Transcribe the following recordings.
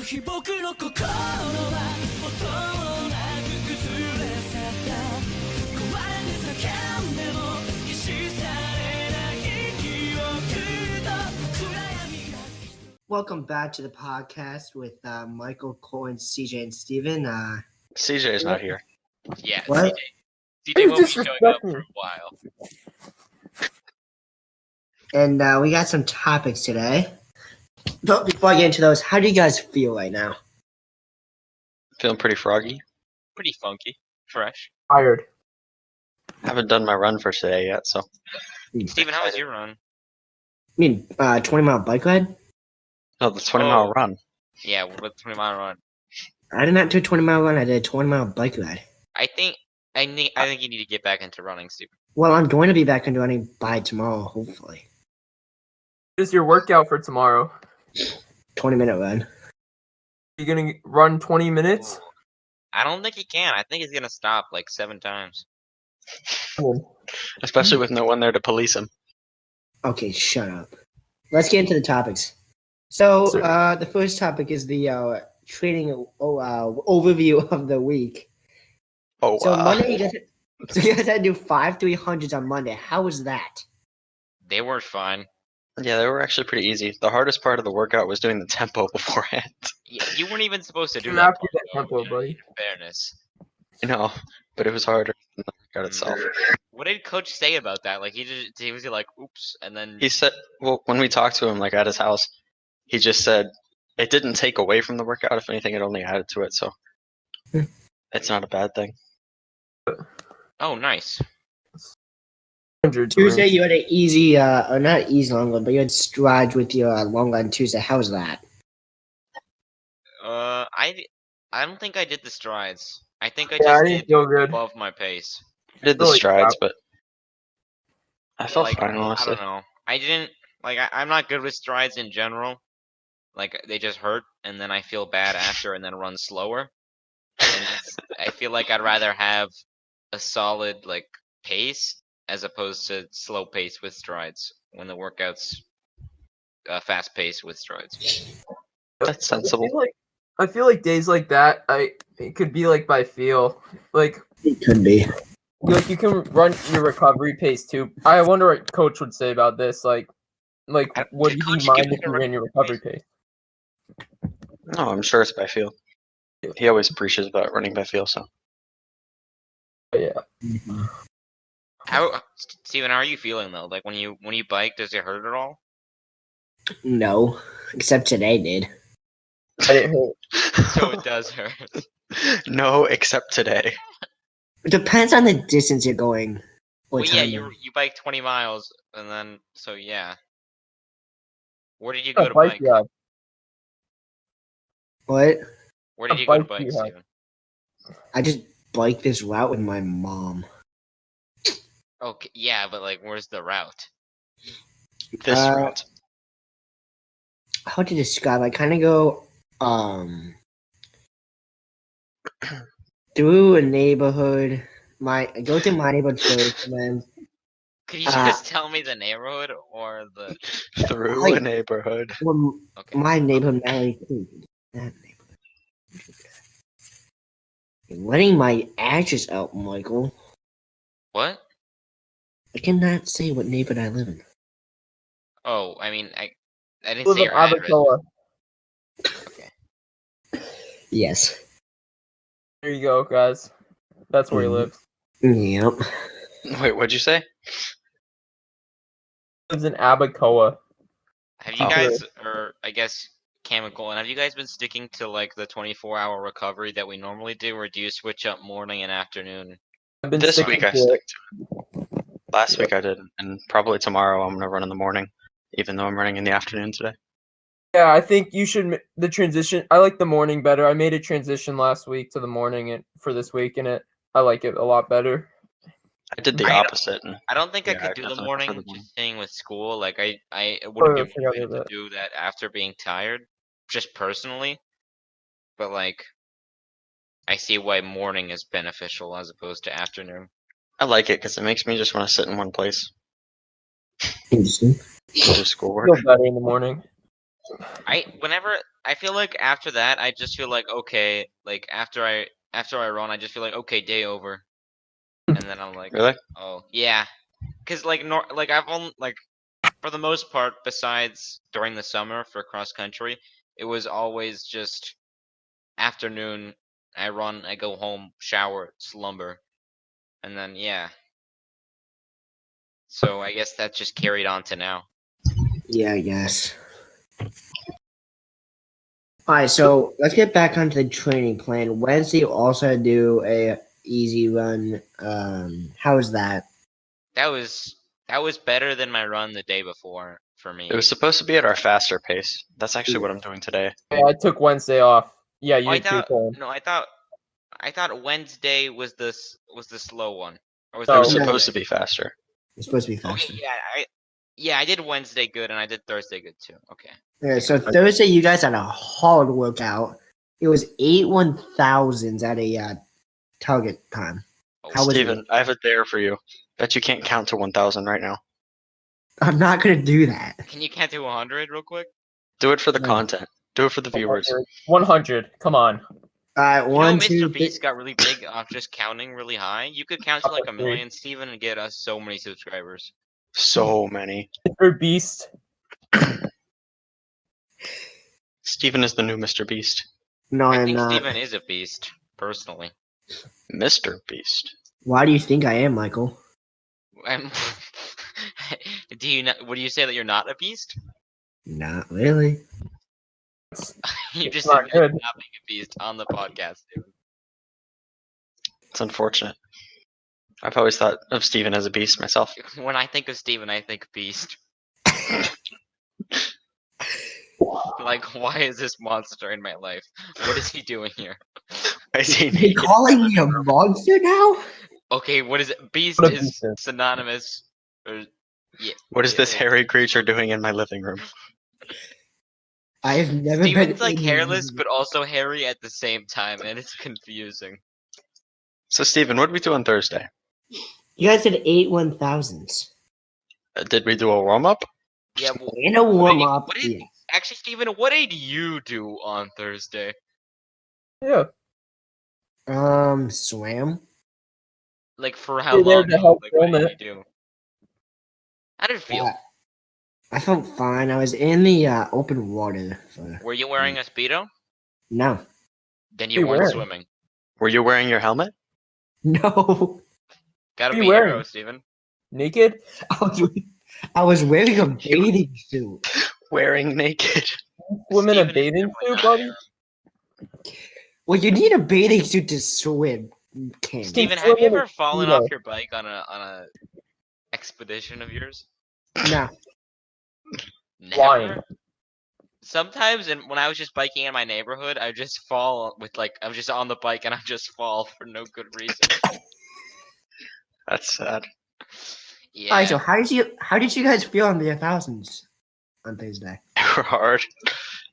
日僕の心は音もなく崩れ去った壊れて叫んでも消し去れない記憶と暗闇が Welcome back to the podcast with Michael, Cole, and CJ and Steven. CJ is not here. Yeah, What? CJ won't be showing up for a while. And we got some topics today. But before I get into those, how do you guys feel right now? Feeling pretty froggy. Pretty funky, fresh. Tired. Haven't done my run for today yet, so. Steven, how was your run? I mean, 20-mile bike ride? No, the 20-mile run. Yeah, with 20-mile run. I did not do a 20-mile run. I did a 20-mile bike ride. I think you need to get back into running, Steven. Well, I'm going to be back into running by tomorrow, hopefully. What is your workout for tomorrow? 20-minute run. You gonna run 20 minutes? I don't think he can. I think he's gonna stop like 7 times. Especially with no one there to police him. Okay, shut up. Let's get into the topics. So, Sure. the first topic is the training overview of the week. Oh, So Monday, you guys had to do 5 300s on Monday. How was that? They were fine. Yeah, they were actually pretty easy. The hardest part of the workout was doing the tempo beforehand. You weren't even supposed to do You that. have to part, do that though, tempo, in buddy. fairness. I know, but it was harder than the workout itself. What did Coach say about that? Like he was like, "Oops," and then He said, well, when we talked to him, like at his house, he just said it didn't take away from the workout. If anything, it only added to it. So it's not a bad thing. oh, nice. 100 Tuesday, you had an easy, or not easy long run, but you had strides with your long run Tuesday. How was that? I don't think I did the strides. I think I Yeah, just I didn't did feel good. above my pace. I did the Really strides, proud. but I felt Like, fine, I honestly. don't know. I didn't like. I'm not good with strides in general. Like they just hurt, and then I feel bad after, and then run slower. And I feel like I'd rather have a solid like pace as opposed to slow pace with strides when the workout's fast pace with strides. That's sensible. I feel like days like that, it could be like by feel. Like It could be. you can run your recovery pace too. I wonder what Coach would say about this. Like would he Coach, mind give me if the you ran your recovery pace? No, I'm sure it's by feel. He always preaches about running by feel, so. But yeah. Steven, how are you feeling though? Like when you bike, does it hurt at all? No, except today did. I didn't hurt. So it does hurt. No, except today. It depends on the distance you're going. Well, What yeah, time you bike 20 miles, and then so yeah. Where did you go A to bike bike? you have. What? Where did A you go to bike bike, you have. Steven? I just biked this route with my mom. Okay, yeah, but like, where's the route? This Uh, route. How to describe? I kind of go through a neighborhood. I go through my neighborhood first, and then Could you just tell me the neighborhood or the? Through like- a neighborhood. well, Okay. my neighborhood, Mallory Creek. That neighborhood. You're letting my address out, Michael. What? I cannot say what neighborhood I live in. Oh, I mean, I didn't Live say in your address. Abacoa. Yes. There you go, guys. That's where he lives. Yep. Wait, what'd you say? He lives in Abacoa. Have you Oh. guys, or I guess Chemical, and have you guys been sticking to like the 24-hour recovery that we normally do, or do you switch up morning and afternoon? I've been This sticking week I to it. stick to it. Last week I did, and probably tomorrow I'm gonna run in the morning, even though I'm running in the afternoon today. Yeah, I think you should the transition. I like the morning better. I made a transition last week to the morning and for this week, and I like it a lot better. I did the I don't- opposite, and I don't think I Yeah, could I do the definitely morning, prefer the morning. just staying with school. Like I Oh, wouldn't yeah, I be forgot motivated about to do that after being tired, just personally. But like, I see why morning is beneficial as opposed to afternoon. I like it because it makes me just want to sit in one place Interesting. and do I schoolwork. feel better in the morning. Whenever I feel like after that, I just feel like okay. Like after I run, I just feel like okay, day over, and then I'm like, Really? oh yeah, because like like I've only like for the most part, besides during the summer for cross country, it was always just afternoon. I run, I go home, shower, slumber, and then yeah. So I guess that just carried on to now. Yeah, I guess. All right, so let's get back onto the training plan. Wednesday, you also do a easy run. How was that? That was better than my run the day before for me. It was supposed to be at our faster pace. That's actually what I'm doing today. Yeah, I took Wednesday off. Yeah, you Oh, I did too, thought Colin. no, I thought Wednesday was the slow one, or was No. It that was No. supposed Thursday? to be faster. It's supposed to be faster. Okay, yeah, I did Wednesday good, and I did Thursday good too. Okay. Yeah, so Thursday, you guys had a hard workout. It was 8 1,000s at a target time. Oh, How was it? Steven, I have a dare for you. Bet you can't count to 1,000 right now. I'm not gonna do that. can you count to 100 real quick? Do it for the No. content. Do it for the viewers. 100. Come on. All right, You know, one, Mr. two, Beast got really big off just counting really high. You could count to like a 3. million, Steven, and get us so many subscribers. So many. Mr. Beast. Steven is the new Mr. Beast. No, I I'm think not. Steven is a beast, personally. Mr. Beast. Why do you think I am, Michael? I'm do you not? Would you say that you're not a beast? Not really. You just not admitted good. not being a beast on the podcast, dude. It's unfortunate. I've always thought of Steven as a beast myself. When I think of Steven, I think beast. Like, why is this monster in my life? What is he doing here? I see They naked. calling me a monster now? Okay, what is it? Beast What a is beast is. synonymous. Or, yeah. What is this yeah. hairy creature doing in my living room? I've never Steven's been like in- hairless, but also hairy at the same time, and it's confusing. So, Steven, what did we do on Thursday? You guys did 8 1,000s. Did we do a warm up? Yeah, well, In a warm up. what did- Yeah. actually, Steven, what did you do on Thursday? Yeah. Swam. Like, for how You're there long? to help Like, what film did it. you do? How did it feel? I felt fine. I was in the open water. Were you wearing a Speedo? No. Then You you weren't wearing? swimming. Were you wearing your helmet? No. Gotta What are be you wearing? hero, Steven. Naked? I was wearing a bathing suit. Wearing naked. Swim in a Steven is bathing definitely suit, not buddy? hero. Well, you need a bathing suit to swim. Can't. Steven, swim have you in a ever fallen Speedo. off your bike on a expedition of yours? No. Never. Lying. Sometimes, and when I was just biking in my neighborhood, I just fall with like I'm just on the bike and I just fall for no good reason. That's sad. Yeah. Alright, so how did you guys feel on the 1,000s on Thursday? They were hard.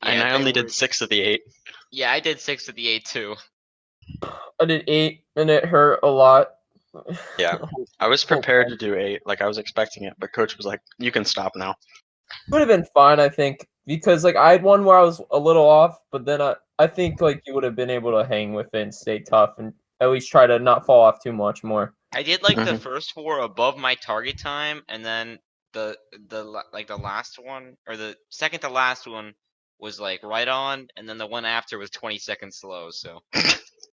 And Yeah, I they only were- did 6 of the 8. Yeah, I did 6 of the 8 too. I did 8, and it hurt a lot. Yeah. I was prepared to do 8. Like, I was expecting it. But Coach was like, you can stop now. Would have been fine, I think, because like I had one where I was a little off, but then I think like you would have been able to hang with it and stay tough and at least try to not fall off too much more. I did like the Mhm. first 4 above my target time, and then the last one, or the second to last one, was like right on, and then the one after was 20 seconds slow. So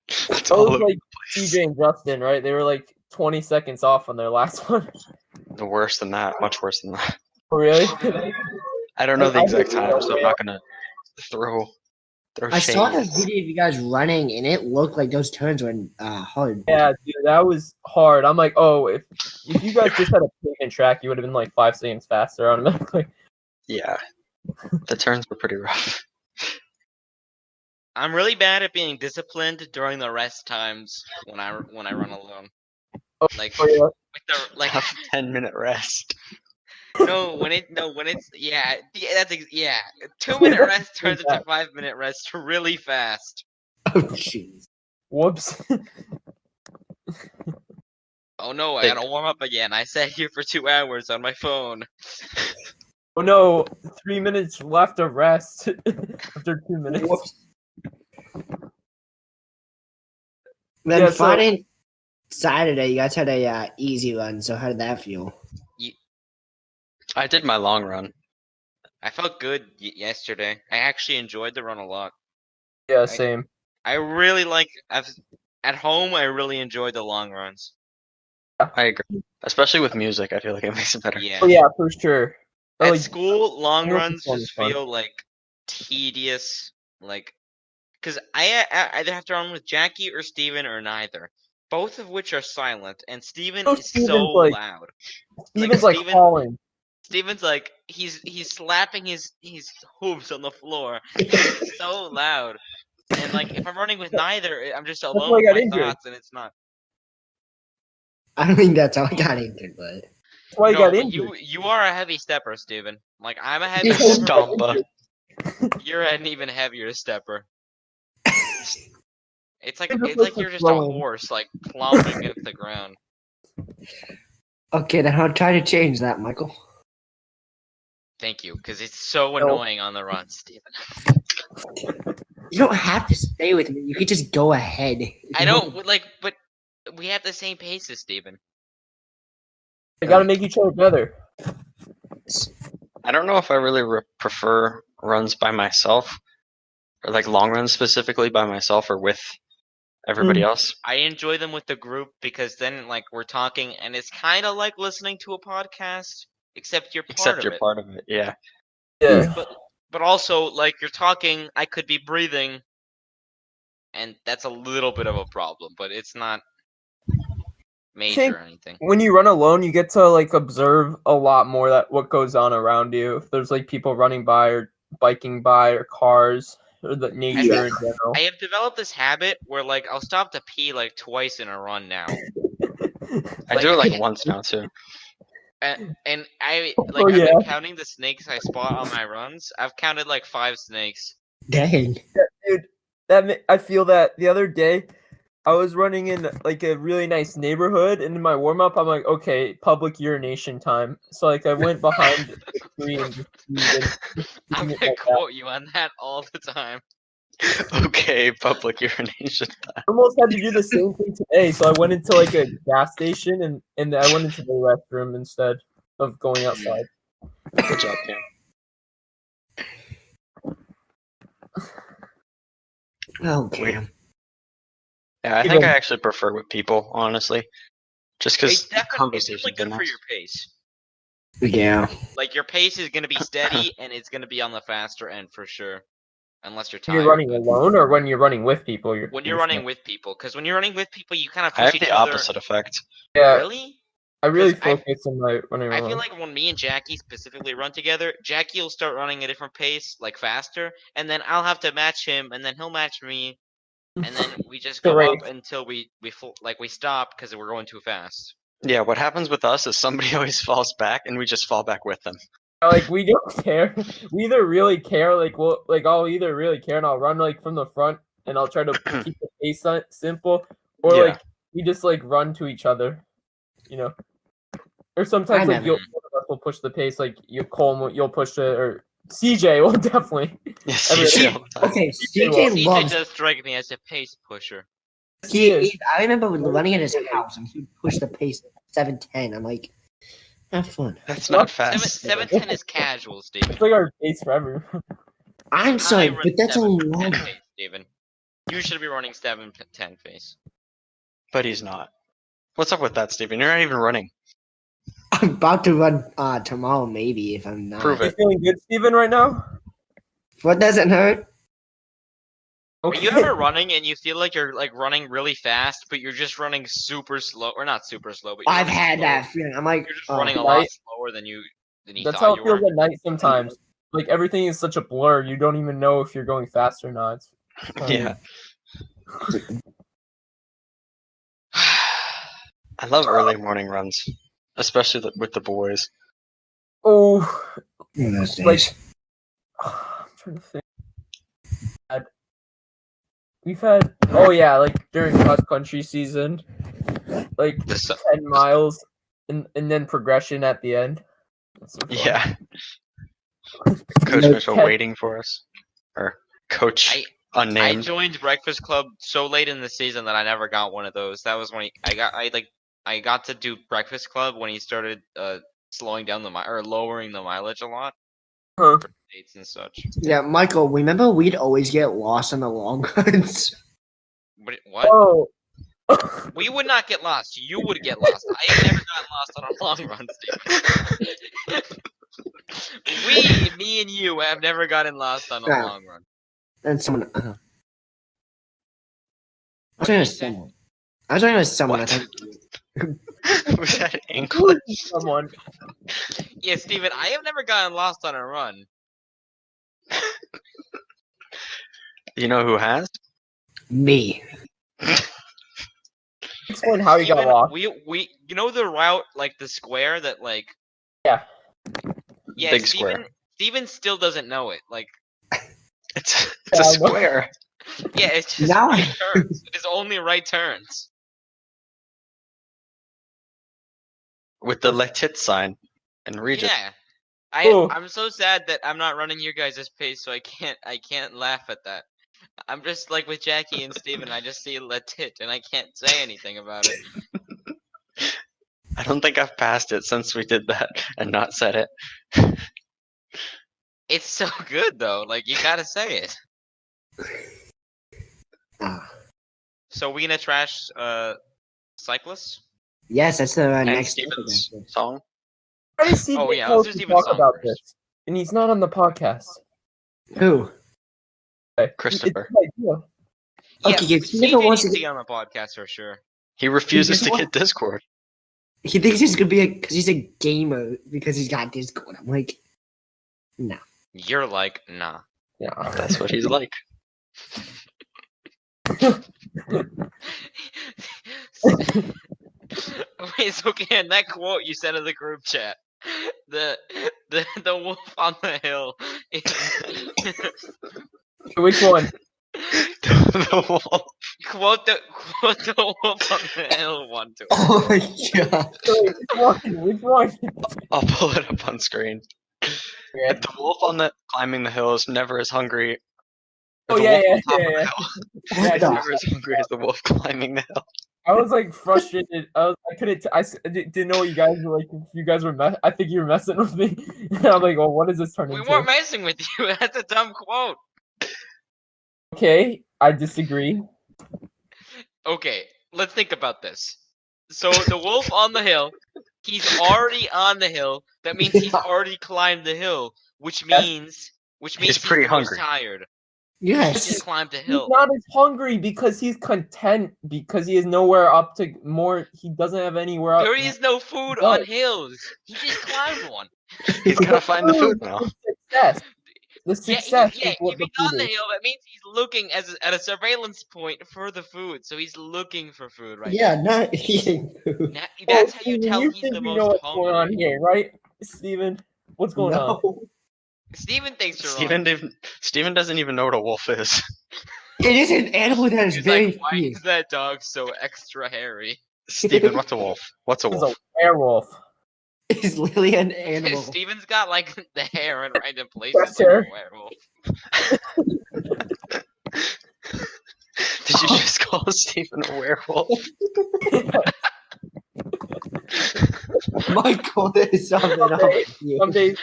It's That all was over like the place. CJ and Justin, right? They were like 20 seconds off on their last one. The worse than that. Much worse than that. Really? I don't know the I exact did- time, so I'm not going to throw I saw the shades. video of you guys running, and it looked like those turns were hard. Yeah, dude, that was hard. I'm like, oh, if you guys just had a pavement track, you would have been like 5 seconds faster automatically. Yeah. The turns were pretty rough. I'm really bad at being disciplined during the rest times when I run alone. Oh, Like oh, yeah. with the like Have 10-minute rest. when it's yeah 2-minute rest turns into 5-minute rest really fast. Oh, jeez. Whoops. Oh no, I Think. gotta warm up again. I sat here for 2 hours on my phone. Oh no, 3 minutes left of rest after 2 minutes. Whoops. Then Yeah, so- Friday, Saturday, you guys had a easy run. So how did that feel? I did my long run. I felt good yesterday. I actually enjoyed the run a lot. Yeah, same. I really like. At home, I really enjoy the long runs. I agree, especially with music. I feel like it makes it better. Yeah. Oh yeah, for sure. At Like, school, long real runs fun, just fun. feel like tedious. Like, because I either have to run with Jackie or Steven or neither. Both of which are silent, and Steven Oh, is Steven's so like- loud. Steven's like falling. Steven's like he's slapping his hooves on the floor. He's so loud. And like if I'm running with neither, I'm just why alone I with got my injured. thoughts, and it's not. I don't think that's how I got injured, but That's why he No, got but injured. you are a heavy stepper, Steven. Like I'm a heavy Just stepper. Stompa. You're an even heavier stepper. It's like Steven likes to you're just a throw in. horse, like plummeting against the ground. okay, then I'll try to change that, Michael. Thank you, because it's so No. annoying on the run, Steven. You don't have to stay with me. You could just go ahead. I don't like, but we have the same pace as Steven. They gotta make each other better. I don't know if I really prefer runs by myself, or like long runs specifically by myself, or with everybody else. I enjoy them with the group because then like we're talking and it's kind of like listening to a podcast, except you're part Except of you're it. part of it. Yeah. Yeah. But also like you're talking, I could be breathing, and that's a little bit of a problem, but it's not major think- or anything. When you run alone, you get to like observe a lot more that what goes on around you. If there's like people running by or biking by or cars or the nature in general. I have developed this habit where like I'll stop to pee like twice in a run now. I do it like once now too. And I Oh, I've yeah. been counting the snakes I spot on my runs. I've counted like 5 snakes. Dang. Dude, I feel that the other day I was running in like a really nice neighborhood, and in my warm up, I'm like, okay, public urination time. So like I went behind the tree and just peed I'm and gonna like that. quote you on that all the time. Okay, public urination. I almost had to do the same thing today. So I went into like a gas station and I went into the restroom instead of going outside. Good job, Cam. Okay. Yeah, I think I actually prefer with people, honestly. Just because It's definitely conversation good for your pace. Yeah. Like your pace is gonna be steady and it's gonna be on the faster end for sure, unless you're When tired. you're running but alone or when you're running with people? when you're running with people, because when you're running with people, you kind of I have push each the other. opposite effect. Yeah, Really? I really 'Cause I- focus on my running I alone. feel like when me and Jackie specifically run together, Jackie will start running a different pace, like faster, and then I'll have to match him, and then he'll match me, and then we just go Great. up until we stop because we're going too fast. Yeah, what happens with us is somebody always falls back, and we just fall back with them. Like we don't care. We either really care, I'll either really care and I'll run like from the front and I'll try to keep the pace simple, or Yeah. like we just like run to each other, you know. Or sometimes like never- one of us will push the pace, like you'll push it, or CJ will definitely. Yeah, Every- CJ all the time. Okay, CJ CJ CJ loves. does strike me as a pace pusher. I remember running at his house and he would push the pace 7:10. I'm like, have fun. That's not fast. 7:10 is casual, Steven. It's like our pace forever. I'm sorry, I run but that's a 7:10 long. pace, Steven. You should be running 7:10 pace. But he's not. What's up with that, Steven? You're not even running. I'm about to run tomorrow, maybe if I'm not. Prove You it. feeling good, Steven, right now? What doesn't hurt? Are Okay. you ever running and you feel like you're like running really fast, but you're just running super slow, or not super slow, but you're I've running had slower. that feeling. I'm like, You're just oh, running a lot Right. slower than you That's thought how you it feels were. at night sometimes. Like everything is such a blur. You don't even know if you're going fast or not. It's Yeah. I love early morning runs, especially with the boys. Oh, those like days. I'm trying to think. We've had like during cross country season, like The su- 10 miles and then progression at the end. That's so fun. Yeah. Coach No, Mitchell Ted- waiting for us, or Coach I unnamed. joined Breakfast Club so late in the season that I never got one of those. That was when I got to do Breakfast Club when he started slowing down or lowering the mileage a lot Huh. for dates and such. Yeah, Michael, remember we'd always get lost on the long runs? What? Oh. We would not get lost. You would get lost. I ain't never gotten lost on a long run, Steven. Me and you, have never gotten lost on a Yeah. long run. And someone. I What was did talking you to say? someone. I was talking to someone. What? I think. Was that English? Someone. Yeah, Steven, I have never gotten lost on a run. You know who has? Me. Explain how you got Steven, lost. you know the route, like the square that like. Yeah. Yeah, Big square. Steven still doesn't know it. Like, It's a Yeah, I know. square yeah, it's just Now right turns. It is only right turns. with the Let It sign and Regis. Yeah. Oh. I'm so sad that I'm not running your guys' pace, so I can't laugh at that. I'm just like with Jackie and Steven, I just see Letit and I can't say anything about it. I don't think I've passed it since we did that and not said it. It's so good though, like you gotta say it. Ah. So we gonna trash cyclists? Yes, that's the And next Steven's topic, song. Why does Steve Oh, get yeah, close let's do to Steven's talk song about first. this? And he's not on the podcast. actually. Who? Okay. Christopher. It's a good idea. Okay, Yeah, if he never wants to CJ needs to get, be on the podcast for sure. He refuses just to want- get Discord. he thinks he's gonna be because he's a gamer because he's got Discord. I'm like, no. You're like, nah. Yeah. That's what he's like. Wait, so again, that quote you said in the group chat, the wolf on the hill. Which one? The wolf. quote the wolf on the hill one to Oh my god. Wait, which one? Which one? I'll pull it up on screen. Okay. The wolf on the climbing the hill is never as hungry. Oh the yeah, wolf yeah, on top yeah, of yeah. the hill Yeah, What is the- never as hungry as the wolf climbing the hill. I was like frustrated. I couldn't. Didn't know what you guys were like. If you guys were, I think you were messing with me. And I'm like, well, what does this turn We into? weren't messing with you. That's a dumb quote. Okay, I disagree. Okay, let's think about this. So the wolf on the hill, he's already on the hill. That means he's Yeah. already climbed the hill, which Yes. means He's pretty the most hungry. tired. He just Yes. climbed the He's hill. not as hungry because he's content because he has nowhere up to more. He doesn't have anywhere up. There is no food No. on hills. He just climbed one. He's gotta find the food now. Success. The success Yeah, is what if the he's food on the is. hill, that means he's looking at a surveillance point for the food. So he's looking for food right Yeah, not eating food. now. That's how you Steven, tell you he's think the you most know what's hungry. going on here, right, Steven? What's going on? No. Steven thinks you're wrong. Steven doesn't even know what a wolf is. It is an animal that is He's very like, why fierce. is that dog so extra hairy? Steven, what's a wolf? What's a He's a wolf? werewolf. It's literally an animal. Steven's got like the hair in random places Chest like a hair. werewolf. Did you just call Steven a werewolf? Michael, there's something up with you. Someday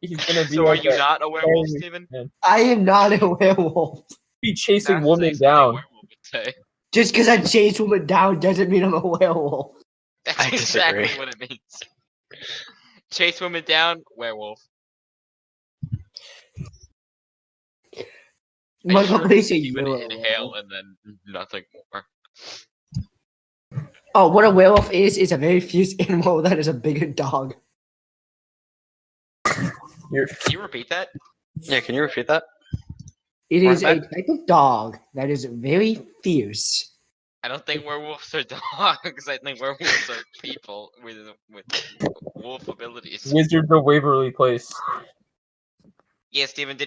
he's gonna be So are like you a- not a werewolf, hairy Steven? man. I am not a werewolf. Be chasing That's women exactly what a down. werewolf would say. Just because I chase women down doesn't mean I'm a werewolf. That's I exactly disagree. what it means. Chase women down, werewolf. Michael, sure please say Steven you're a inhale werewolf. and then nothing more. Oh, what a werewolf is a very fierce animal that is a bigger dog. You're Can you repeat that? Yeah, can you repeat that? It Run is it a back. type of dog that is very fierce. I don't think werewolves are dogs. I think werewolves are people with wolf abilities. Wizards of Waverly Place. Yeah, Steven,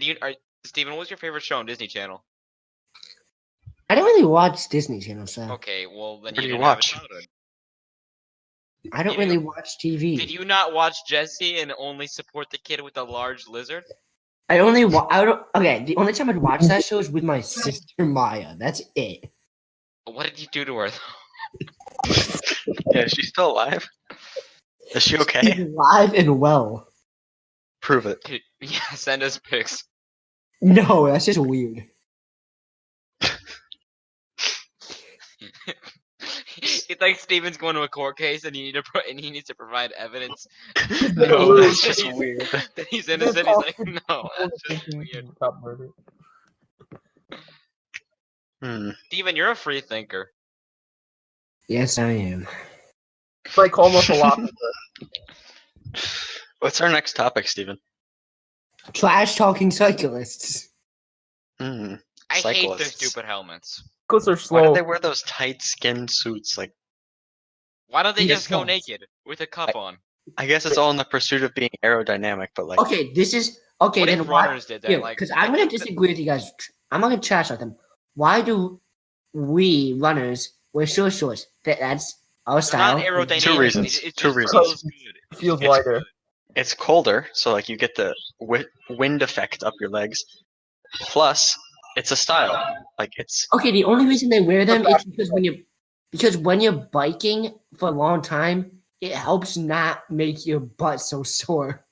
Steven, what was your favorite show on Disney Channel? I don't really watch Disney Channel, so Okay, well then What do you you didn't have a watch? childhood. I don't You really watch TV. Did you not watch Jesse and only support the kid with the large lizard? I only okay, the only time I'd watch that show is with my sister Maya. That's it. What did you do to her? Yeah, is she still alive? Is she She's okay? alive and well. Prove it. Dude, yeah, send us pics. No, that's just weird. It's like Steven's going to a court case and he needs to provide evidence. No, that's that just he's- weird. That he's innocent. He's like, no, that's just Thinking weird. about murder. Hmm. Steven, you're a free thinker. Yes, I am. It's like almost a lot. What's our next topic, Steven? Trash talking cyclists. Hmm. I hate their Cyclists. stupid helmets. Because they're Why do slow. they wear those tight skin suits? Like, Why don't they Because- just go naked with a cup on? I guess it's all in the pursuit of being aerodynamic, but like, Okay, this is okay. What then if why? runners did that? Like, Because I'm gonna disagree with you guys. I'm not gonna trash on them. Why do we runners wear short shorts? That's our they're style. not aerodynamic. Two reasons. It Two just reasons. feels good. Feels It's- lighter. it's colder, so like you get the wind effect up your legs. Plus, it's a style. Like it's Okay, the only reason they wear them is because when you're biking for a long time, it helps not make your butt so sore.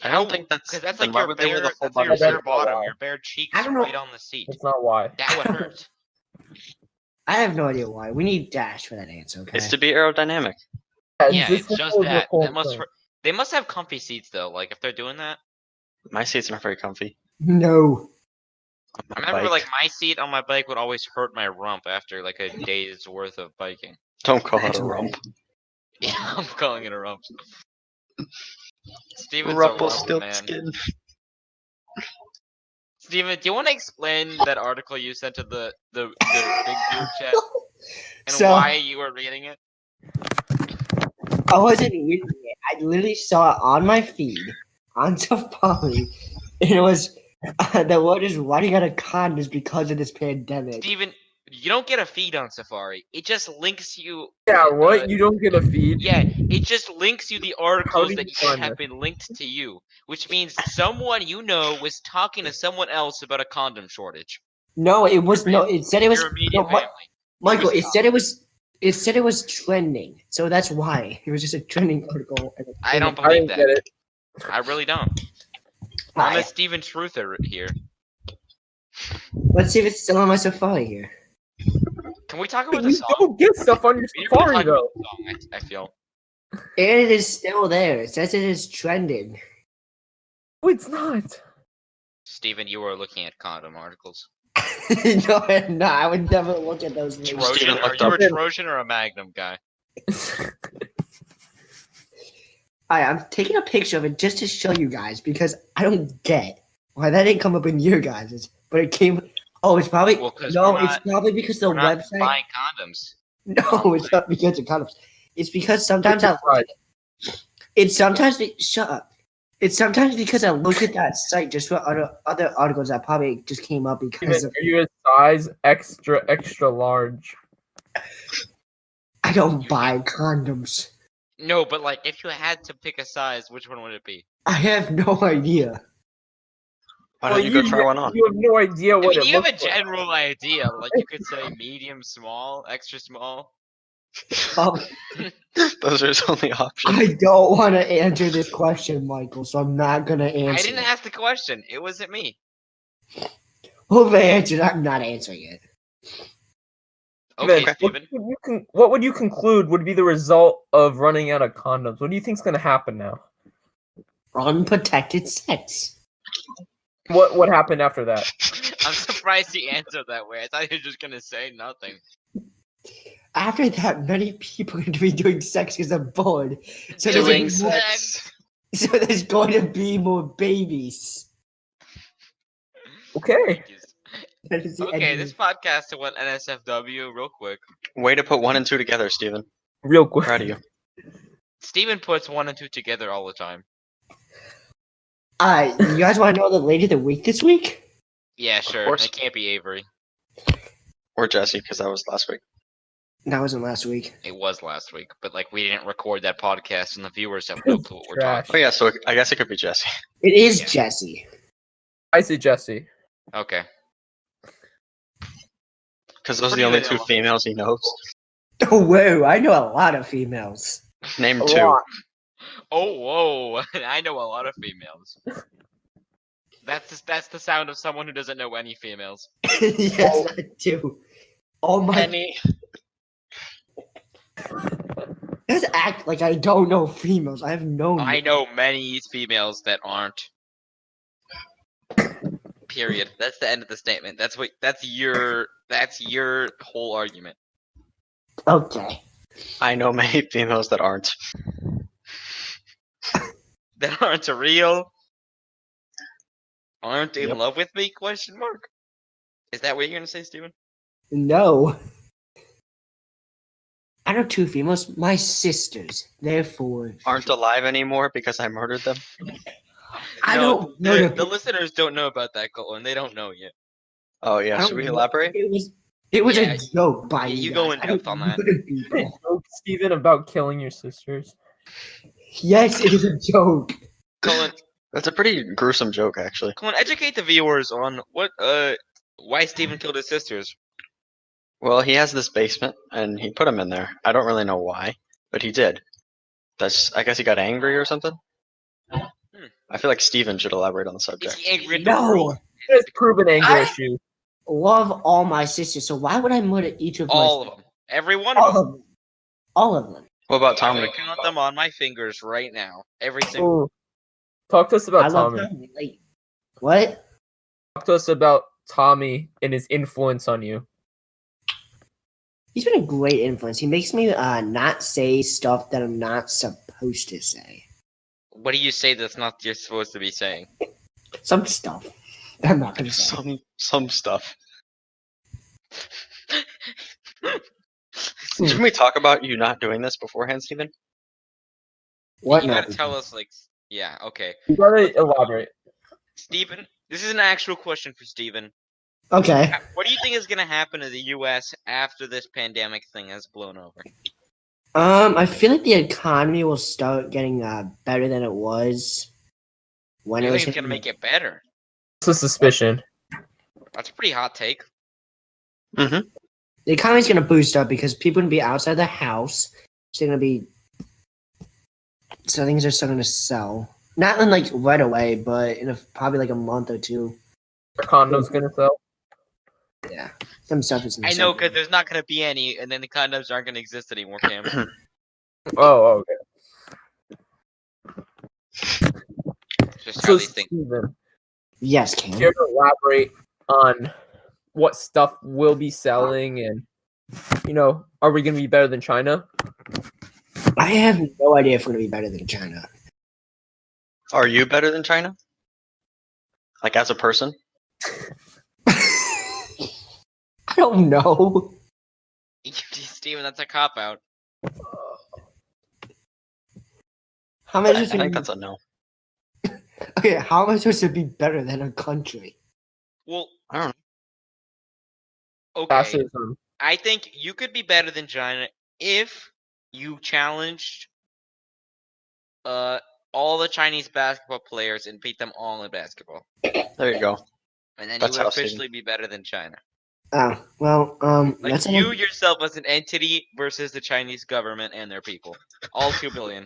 I don't think that's because that's then like why your would they wear bare, the full that's like body your suit? bare bottom, Why? your bare cheeks I don't know. right on the seat. That's not why. That would hurt. I have no idea why. We need Dash for that answer. Okay. It's to be aerodynamic. Yeah, This it's just was the that. whole That must. thing. They must have comfy seats though. Like if they're doing that. My seat's not very comfy. No. On I my remember bike. like my seat on my bike would always hurt my rump after like a day's worth of biking. Don't call it That's a rump. Yeah, I'm calling it a rump. Steven's a rump man. Rumpelstiltskin. Steven, do you want to explain that article you sent to the big group chat and So- why you were reading it? I wasn't reading it. I literally saw it on my feed on Safari. And it was the word is running out of condoms because of this pandemic. Steven, you don't get a feed on Safari. It just links you. Yeah, what? You don't get a feed? Yeah, it just links you the articles do that you you find have been linked to you, which means someone you know was talking to someone else about a condom shortage. No, it was no. It said it was. Your immediate No, family. Michael, was it said it was. It said it was trending, so that's why it was just a trending article. I don't I believe didn't get that. it. I really don't. I'm Why? a Steven Truther here. Let's see if it's still on my Safari here. Can we talk But about the you song? don't get stuff on your We didn't really Safari talk about though. the song, I feel. And it is still there. It says it is trending. No, it's not. Steven, you were looking at condom articles. No, I'm not. I would never look at those links. Steven Trojan, are looked you a up- Trojan or a Magnum guy? I'm taking a picture of it just to show you guys because I don't get why that didn't come up in your guys's, but it came. Oh, it's probably Well, 'cause no. we're It's not- probably because the We're not website. buying condoms. No, it's not because of condoms. It's because sometimes I. Right. It's sometimes shut up. It's sometimes because I look at that site just for other articles that probably just came up because of Are you a size extra large? I don't buy condoms. No, but like, if you had to pick a size, which one would it be? I have no idea. Why don't you go try one on? You have no idea I what mean, it you have a looks like. general idea. Like, you could say medium, small, extra small. Um, Those are his only options. I don't want to answer this question, Michael, so I'm not gonna answer. I didn't ask the question. It wasn't me. Whoever answered, I'm not answering it. Okay, What Steven. what would you conclude would be the result of running out of condoms? What do you think's going to happen now? Unprotected sex. What happened after that? I'm surprised he answered that way. I thought he was just gonna say nothing. After that, many people are going to be doing sex because they're bored. So Doing there's, more, sex. so there's going to be more babies. Okay. That is the Okay, end this of podcast went NSFW real quick. Way to put 1 and 2 together, Steven. Real quick. Proud of you. Steven puts 1 and 2 together all the time. You guys want to know the lady of the week this week? Yeah, sure. course. It can't be Avery. Or Jesse, because that was last week. That wasn't last week. It was last week, but like we didn't record that podcast, and the viewers have no clue what we're Trash. Oh talking. yeah, so I guess it could be Jesse. It is Yeah. Jesse. I say Jesse. Okay. Because those are Pretty the only good two one. females he knows. Oh, whoa. I know a lot of females. Name A two. lot. Oh, whoa! I know a lot of females. That's the sound of someone who doesn't know any females. Yes, I do. Oh my. Penny. Let's act like I don't know females. I have no. I know many females that aren't. Period. That's the end of the statement. That's your whole argument. Okay. I know many females that aren't. That aren't real. Aren't in Yep. love with me? Question mark. Is that what you're gonna say, Steven? No. I know two females. My sisters. Therefore. Aren't alive anymore because I murdered them. I No, don't know the listeners don't know about that, Colin. They don't know yet. Oh yeah, I should don't we know. elaborate? It was Yeah, a joke by yeah, you. you go guys. in I don't depth on that. know the Is it a people. joke, Steven, about killing your sisters? Yes, it is a joke. Colin, That's a pretty gruesome joke, actually. educate the viewers on why Steven killed his sisters. Well, he has this basement, and he put them in there. I don't really know why, but he did. I guess he got angry or something. I feel like Steven should elaborate on the Is subject. he angry at the world? No. There's proven anger I- issue. Love all my sisters, so why would I murder each of All my of them. Every one of all them. of them? All of them. What about I Tommy? will count them on my fingers right now. Every single. Ooh. Talk to us I about love Tommy. Tommy. Like, what? Talk to us about Tommy and his influence on you. He's been a great influence. He makes me not say stuff that I'm not supposed to say. What do you say that's not you're supposed to be saying? Some stuff. I'm not gonna say. Some stuff. Didn't we talk about you not doing this beforehand, Steven? What? You not? gotta tell us, like, yeah, okay. You gotta elaborate. Steven, this is an actual question for Steven. Okay. What do you think is gonna happen to the US after this pandemic thing has blown over? I feel like the economy will start getting better than it was when You it was. think it's gonna make it better? It's a suspicion. That's a pretty hot take. The economy's gonna boost up because people are gonna be outside the house. So they're gonna be. So things are starting to sell. Not in like right away, but in probably like a month or two. Are condoms gonna sell? Yeah, some stuff is. I know, because there's not gonna be any, and then the condoms aren't gonna exist anymore, Cam. Oh, okay. Just how So, they think. Steven, Yes, Cam. care to elaborate on what stuff will be selling and, are we going to be better than China? I have no idea if we're gonna be better than China. Are you better than China? Like as a person? I don't know. Steven, that's a cop out. How am I I supposed to think be, that's a no. okay? How am I supposed to be better than a country? Well, I don't know. okay. Fascism. I think you could be better than China if you challenged all the Chinese basketball players and beat them all in basketball. There you go. And then That's you would how Steven- officially be better than China. Oh well, Like that's you yourself as an entity versus the Chinese government and their people. All 2 billion.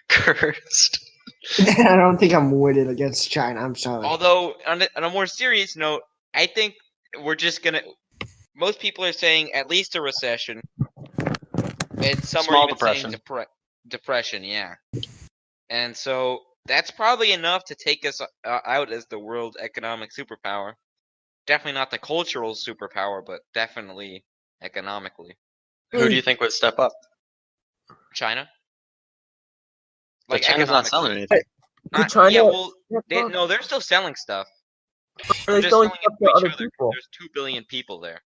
Cursed. I don't think I'm winning against China. I'm sorry. Although, on a more serious note, I think we're just gonna. Most people are saying at least a recession, and some Small are even depression. saying depression. Yeah, and so that's probably enough to take us out as the world economic superpower. Definitely not the cultural superpower, but definitely economically. Who do you think would step up? China. But China's not selling anything. Did China? Yeah, well, Are no, they're still selling stuff. they They're just selling selling stuff it to to other each other. people? There's 2 billion people there.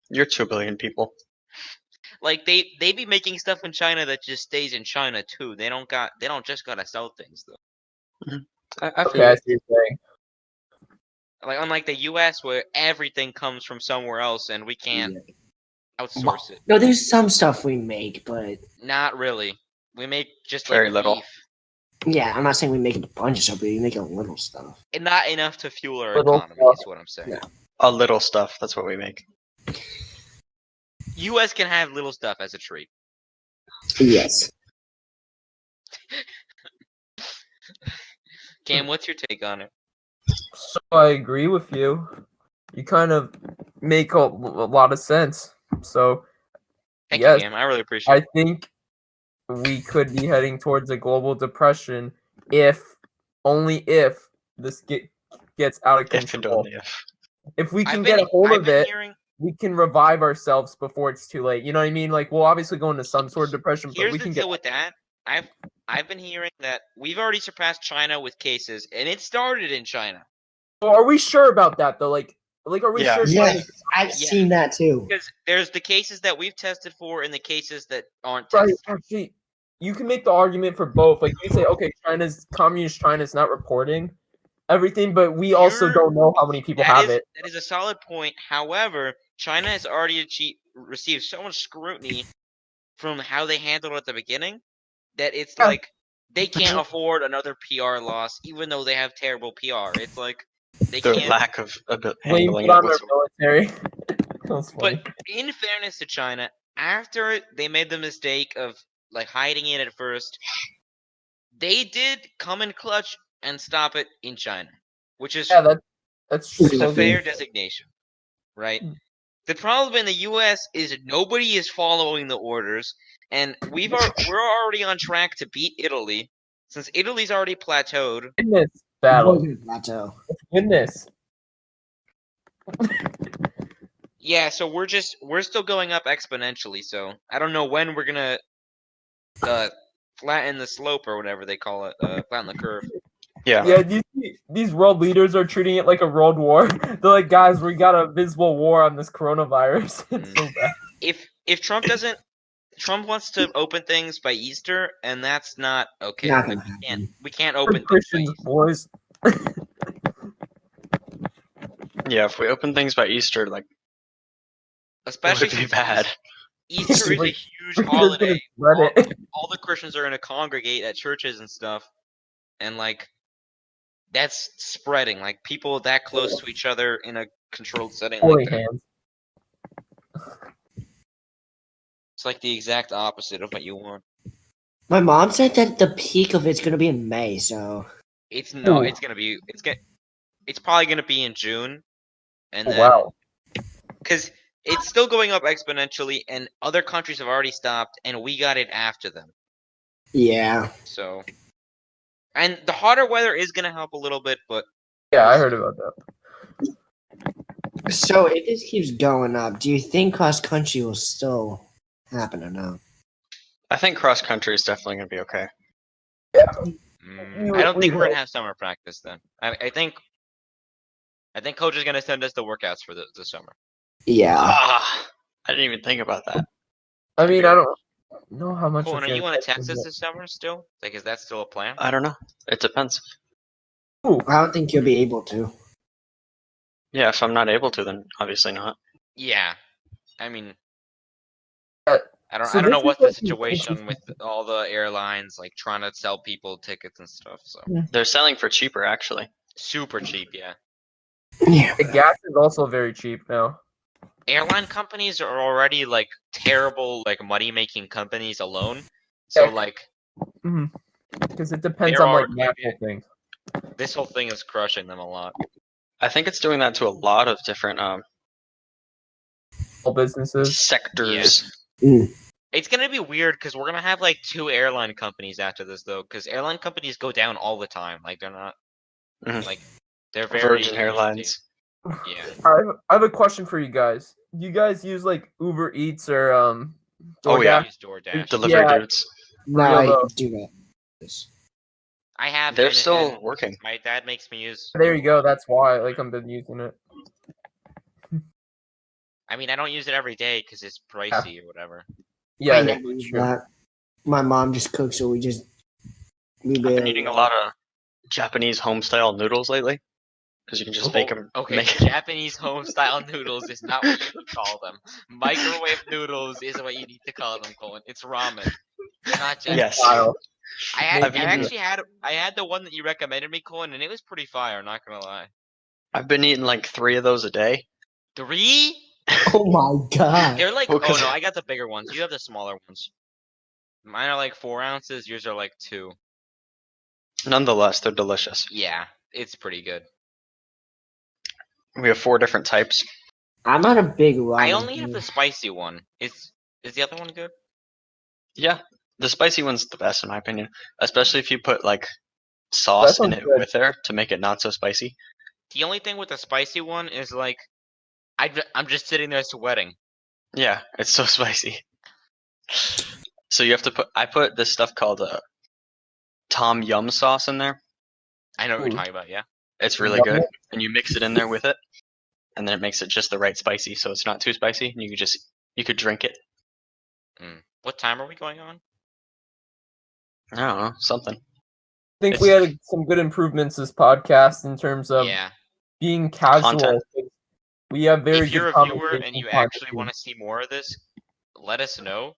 You're 2 billion people. Like they be making stuff in China that just stays in China too. They don't just gotta sell things though. I feel Okay, I you. see what you're saying. Like unlike the U.S. where everything comes from somewhere else and we can't outsource it. No, there's some stuff we make, but Not really. We make just Very like little. beef, yeah, I'm not saying we make a bunch of stuff, but we make a little stuff. and not enough to fuel our Little economy. stuff. Is what I'm saying. No. A little stuff. That's what we make. U.S. can have little stuff as a treat. Yes. Cam, what's your take on it? So I agree with you. You kind of make a lot of sense. So Thank yes, you, Cam. I really appreciate I it. think we could be heading towards a global depression if only if this gets out of If and control. only if. If we I've can been, get a hold I've of been it, hearing. we can revive ourselves before it's too late. You know what I mean? Like we'll obviously go into some sort of depression, but Here's we the can deal get. with that. I've been hearing that we've already surpassed China with cases, and it started in China. Well, are we sure about that though? Like are we Yeah. sure? Yes, I've Yeah. seen that too. Because there's the cases that we've tested for and the cases that aren't Right. tested. Actually, you can make the argument for both. Like you say, okay, communist China's not reporting everything, but we also You're- don't know how many people have it. That is a solid point. However, China has already received so much scrutiny from how they handled it at the beginning that it's Yeah. like they can't afford another PR loss, even though they have terrible PR. It's like they The can't. lack of Blame handling it it on was. our military. That was funny. But in fairness to China, after they made the mistake of like hiding it at first, they did come in clutch and stop it in China, which is Yeah, that's which is a so fair good. designation, right? Mm. The problem in the U.S. is nobody is following the orders, and we're already on track to beat Italy, since Italy's already plateaued. Goodness battle. Plateau. Goodness. Yeah, so we're still going up exponentially. So I don't know when we're gonna flatten the slope or whatever they call it, flatten the curve. Yeah. Yeah, these world leaders are treating it like a world war. They're like, guys, we got a visible war on this coronavirus. It's so bad. If Trump wants to open things by Easter, and that's not okay. Not Like, gonna happen. we can't For open things by Christians, Easter. boys. Yeah. If we open things by Easter, like, it Especially would be since bad. Easter is a Like, huge They're gonna holiday. spread it. All the Christians are going to congregate at churches and stuff, and like that's spreading. Like people that close to each other in a controlled setting Holy like that. hands. It's like the exact opposite of what you want. My mom said that the peak of it's gonna be in May, so It's Ooh. it's probably gonna be in June, and Oh, then wow. because it's still going up exponentially, and other countries have already stopped, and we got it after them. yeah. So, and the hotter weather is gonna help a little bit, but Yeah, I heard about that. So if this keeps going up, do you think cross country will still happen or no? I think cross country is definitely gonna be okay. I don't think we we're gonna hope. have summer practice then. I think coach is gonna send us the workouts for the summer. Yeah. Ah, I didn't even think about that. I mean, I don't know how much. Colin, it's are you gonna on take, Texas but- this summer still? Like, is that still a plan? I don't know. It depends. Ooh, I don't think you'll be able to. Yeah, if I'm not able to, then obviously not. Yeah, I mean, Uh, I don't so know this is what's the like an situation with interesting- all the airlines like trying to sell people tickets and stuff. So They're selling for cheaper, actually. super cheap, yeah. Yeah. The gas is also very cheap now. Airline companies are already like terrible, like money making companies alone. So Yeah. like Because it depends They're on like already- natural things. this whole thing is crushing them a lot. I think it's doing that to a lot of different All businesses. sectors. It's gonna be weird because we're gonna have like 2 airline companies after this though, because airline companies go down all the time. Like they're not Mhm. like they're very Virgin Airlines. Yeah. I have a question for you guys. Do you guys use like Uber Eats or Oh, yeah. I use DoorDash. Delivery Yeah. dudes. No, Real I though. do that. I have. They're and still working. my dad makes me use. There you go. That's why like I've been using it. I mean, I don't use it every day because it's pricey or whatever. Yeah, I that's never use true. that. My mom just cooks, so we I've been eating a lot of Japanese home style noodles lately. because you can just make them. Okay, Japanese home style noodles is not what you should call them. Microwave noodles is what you need to call them, Colin. It's ramen, not Japanese. Yes. Style. I I've eaten- actually had the one that you recommended me, Colin, and it was pretty fire. Not gonna lie. I've been eating like 3 of those a day. 3? Oh my god. They're like, Well, oh 'cause- no, I got the bigger ones. You have the smaller ones. Mine are like 4 ounces. Yours are like 2. Nonetheless, they're delicious. Yeah, it's pretty good. We have 4 different types. I'm not a big ramen. I only have fan. the spicy one. Is the other one good? Yeah, the spicy one's the best in my opinion, especially if you put like sauce in sounds it good. with there to make it not so spicy. The only thing with the spicy one is like, I'm just sitting there sweating. Yeah, it's so spicy. So you have to put. I put this stuff called Tom Yum sauce in there. I know what Ooh. you're talking about. Yeah. It's really Yum. good, and you mix it in there with it, and then it makes it just the right spicy, so it's not too spicy, and you could drink it. What time are we going on? I don't know, something. I think we had some good improvements this podcast in terms of Yeah. being casual. Content. We have very If you're good a viewer and you actually want to see more of this, let us know.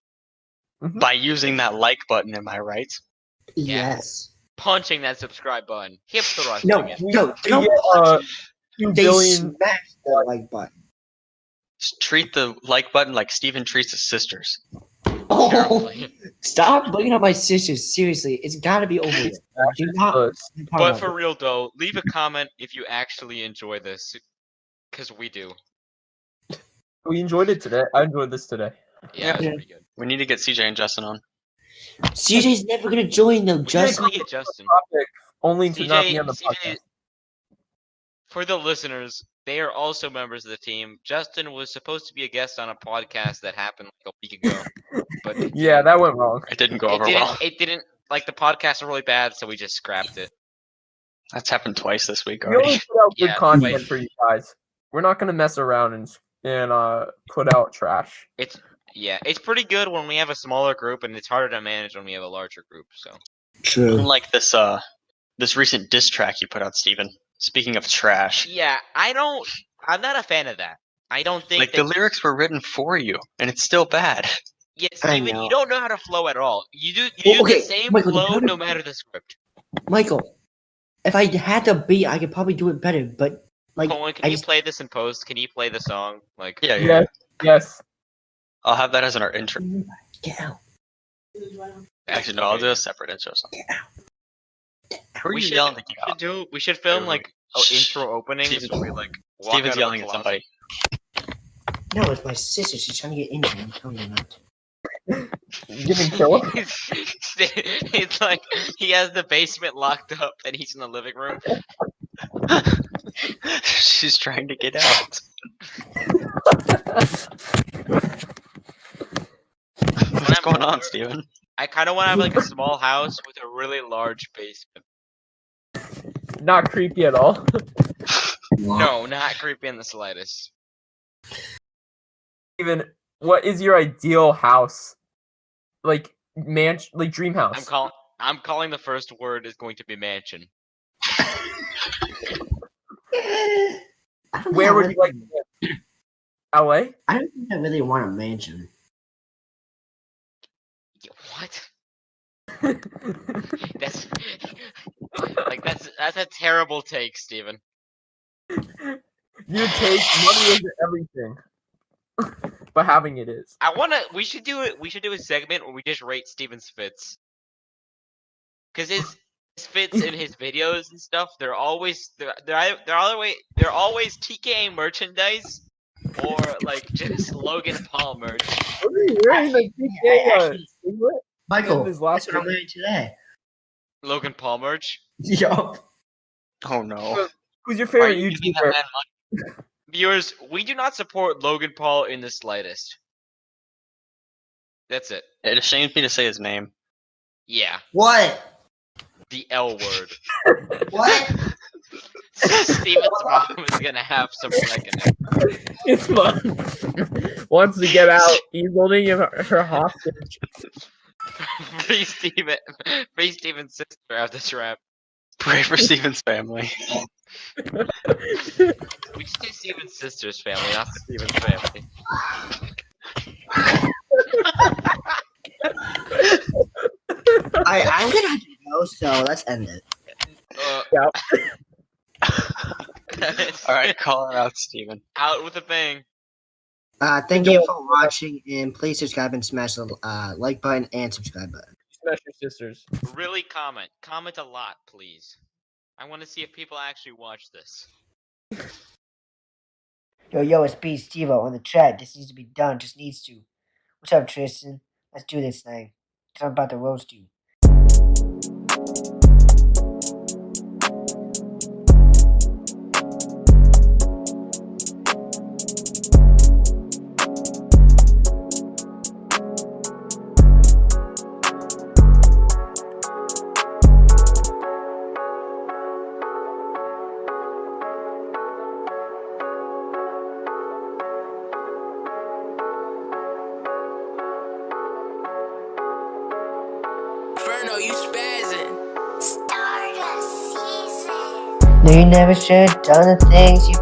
By using that like button, am I right? Yes. Punching that subscribe button. Hipster rushing No, it. no, We don't get punch it. 2 They billion. smashed the like button. Just treat the like button like Steven treats his sisters. Oh, Terribly. stop bringing up my sisters. Seriously, it's got to be over with. Do not. talk But about for it. real though, leave a comment if you actually enjoy this, because we do. We enjoyed it today. I enjoyed this today. Yeah, it was Yeah. pretty good. We need to get CJ and Justin on. CJ's never gonna join though. We Just definitely get Justin. Topic only to not be CJ, on the podcast. for the listeners, they are also members of the team. Justin was supposed to be a guest on a podcast that happened like a week ago, but it Yeah, didn't. that went wrong. It didn't go It over didn't. well. It didn't. Like the podcast are really bad, so we just scrapped it. That's happened twice this week We already. always put out good Yeah, content like- for you guys. We're not gonna mess around and put out trash. It's pretty good when we have a smaller group, and it's harder to manage when we have a larger group. So true. Unlike this recent diss track you put out, Steven. Speaking of trash, yeah, I'm not a fan of that. I don't think like that. the lyrics were written for you, and it's still bad. Yeah, I Steven, know. you don't know how to flow at all. You do Well, okay, the same Michael, flow how do- no matter the script. Michael, if I had the beat, I could probably do it better. But like, Colin, can I you just play this in post? Can you play the song? Like, Yeah, yeah. Yes, yes. I'll have that as our intro. get out. Actually, no, I'll do a separate intro song. Who are we you should, yelling we at? should do. We should film Everyone- like intro openings Steven- where we like walk Steven's out yelling of at a closet. somebody. No, it's my sister. She's trying to get in here. I'm telling you not. Giving killer. It's like he has the basement locked up and he's in the living room. She's trying to get out. What's going on, Steven? I kind of want to have like a small house with a really large basement. Not creepy at all. No, not creepy in the slightest. Even what is your ideal house? Like like dream house. I'm calling the first word is going to be mansion. I don't Where know, would you like to live? LA? I don't think I really want a mansion. What? That's that's a terrible take, Steven. You take money isn't everything. But having it is. We should do it. We should do a segment where we just rate Steven's fits. Cause his fits in his videos and stuff, they're always TK merchandise or like just Logan Paul merch. What are you wearing the PK singlet? Michael, His last that's what I'm wearing today. Logan Paul merch. Yup. Oh no. Who's your Are favorite you giving that YouTuber? man money? Viewers, we do not support Logan Paul in the slightest. That's it. It shames me to say his name. Yeah, What? the L word. What? Steven's mom is gonna have some reckoning. His mom wants to get out. He's holding her hostage. Free Steven. Free Steven's sister out this rap. Pray for Steven's family. We should say Steven's sister's family, not Steven's family. I'm gonna have to go, so let's end it. All right, call it out, Steven. Out with a bang. Thank you for watching, and please subscribe and smash the like button and subscribe button. Smash your sisters. Really comment. Comment a lot, please. I want to see if people actually watch this. Yo, it's B Stevo on the chat. This needs to be done. Just needs to. What's up, Tristan? Let's do this thing. 'Cause I'm about to roast you. Inferno, you spazzing. No, you never should have done the things you